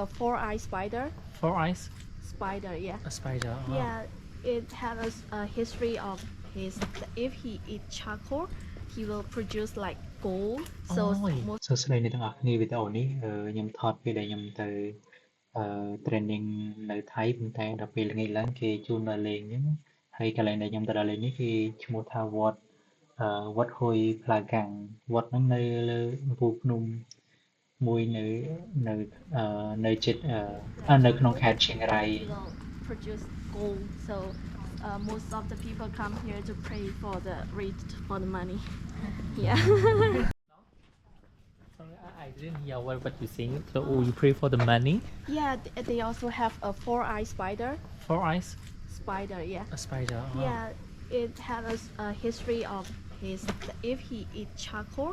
A four-eyed spider. Four eyes, Spider, yeah. a spider. Yeah, it has a history of his. If he eat charcoal, he will produce like gold. So Ôi. most សួស្តីអ្នកទាំងអស់គ្នាវីដេអូនេះខ្ញុំថតពេលដែលខ្ញុំទៅtraining នៅថៃប៉ុន្តែដល់ពេលល្ងាចឡើងគេជូនដល់លេងអញ្ចឹងហើយកន្លែងដែលខ្ញុំទៅដល់លេងនេះគឺឈ្មោះថាវត្តហួយផ្លាកាំងវត្តហ្នឹងនៅលើកំពូលភ្នំមួយនៅជិតនៅក្នុងខេត្តឈៀងរ៉ៃ will produce gold. So most of the people come here to pray for the rich for the money. Yeah. Sorry, I didn't hear what you saying. So you pray for the money. Yeah, they also have a four-eyed spider. Four eyes, Spider, yeah. a spider. Yeah, it has a history of his. If he eat charcoal,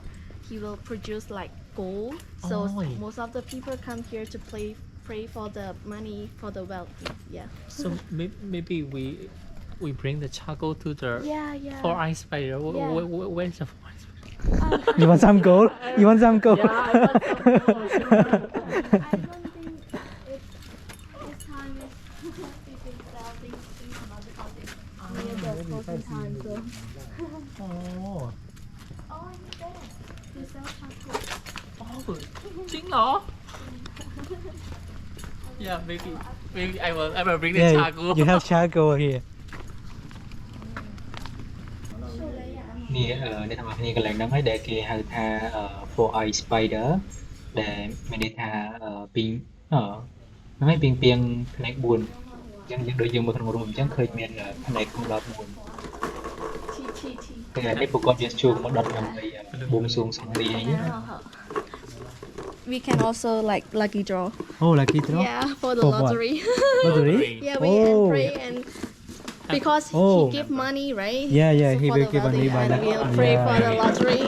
he will produce like gold. So Oi. most of the people come here to pray for the money for the wealth. Yeah. So maybe we bring the charcoal to the Yeah. four eyes spider. Yeah. Where's the four eyes spider? You want some gold? You want some gold? I don't think this time is we can sell things because it's near the closing time. So. Oh. Oh, he's there. He sells charcoal. Oh, จริงเหรอ Yeah, maybe I will bring the Yeah, charcoal. you have charcoal here. នេះអ្នកទាំងអស់គ្នាកន្លែងហ្នឹងហើយដែលគេហៅថា four eye spider ដែលមានន័យថាពីងហ្នឹងហើយពីងផ្នែក4អញ្ចឹងយើងដូចយើងមើលក្នុងរូបអញ្ចឹងឃើញមានផ្នែក14 T. តែនេះប្រកបយើងជួបមកដុតដើម្បីបួងសួងសង្ឃីអី We can also like lucky draw. Oh, lucky draw? Yeah, for the For what? lottery. Lottery? Yeah, we Oh. can pray and because Oh. he give money, right? Yeah, So he for will the give money wealthy, by and that. we'll pray Yeah. for the lottery.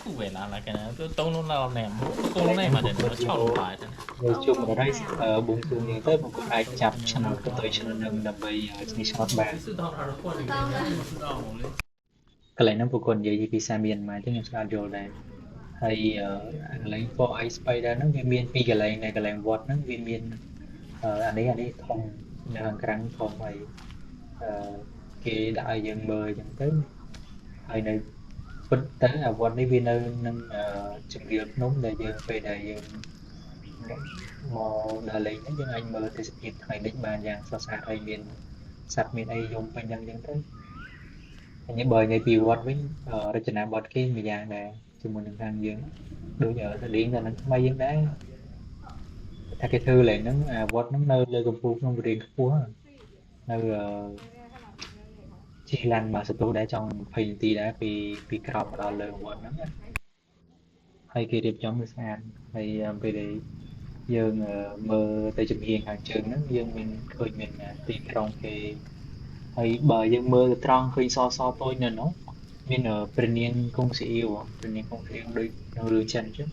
กูเวลาละกันนะต้องนู่นเราแหนมกูรู้ไหนมาเดี๋ยวเราชอบลงไปแต่ យើងជួបមកដល់ហើយបួងសួងយ៉ាងទៅបងប្អូនអាចចាប់ឆ្នោតទៅឆ្នោតនឹងដើម្បីឈ្នះឆ្នោតបាន 是到耳朵里面是到我们 កន្លែងហ្នឹងប្រកបនិយាយពីភាសាមីយ៉ាន់ម៉ាអញ្ចឹងខ្ញុំស្ដាប់យល់ដែរហើយកន្លែង four eye spider ហ្នឹងវាមានពីរកន្លែងនៅកន្លែងវត្តហ្នឹងវាមានអានេះធំនៅខាងក្រៅធំហើយគេដាក់ឲ្យយើងមើលអញ្ចឹងទៅហើយនៅពិតទៅអាវត្តនេះវានៅនឹងជំរាលភ្នំដែលយើងពេលដែលយើងមកដល់លេងហ្នឹងយើងអាចមើលទេសភាពថ្ងៃលិចបានយ៉ាងស្រស់ស្អាតហើយមានសត្វមានអីយំពេញហ្នឹងអញ្ចឹងទៅហើយបើនិយាយពីវត្តវិញរចនាបថគេមួយយ៉ាងដែរជាមួយនឹងខាងយើងដូចស្តៀងទៅនឹងថ្មីយើងដែរថាគេធ្វើឡើងហ្នឹងអាវត្តហ្នឹងនៅលើកំពូលភ្នំរាងខ្ពស់នៅជិះឡានមកសតូដែរចង់20នាទីដែរពីក្រោមមកដល់លើវត្តហ្នឹងណាហើយគេរៀបចំវាស្អាតហើយពេលដែលយើងមើលទៅចំហៀងខាងជើងហ្នឹងយើងមានឃើញមានទីក្រុងគេហើយបើយើងមើលទៅត្រង់ឃើញសតូចនៅនោះមានព្រះនាងគង់ស៊ីអ៊ីវព្រះនាងគង់ស៊ីអ៊ីវដូចនៅរឿងចិនអញ្ចឹង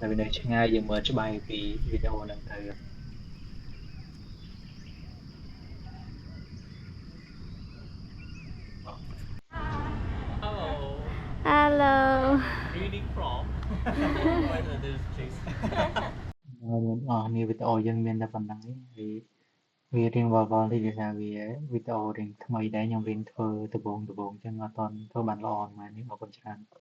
តែវានៅឆ្ងាយយើងមើលច្បាស់ពីវីដេអូហ្នឹងទៅ Hello. Hello. Reading from. Where are these trees? នេះវីដេអូយើងមានតែប៉ុណ្្នឹងឯងហើយវារៀងវល់តិចដោយសារវាវីដេអូរៀងថ្មីដែរខ្ញុំរៀងធ្វើដំបូងអញ្ចឹងអត់ទាន់ធ្វើបានល្អប៉ុន្មាននេះអរគុណច្រើន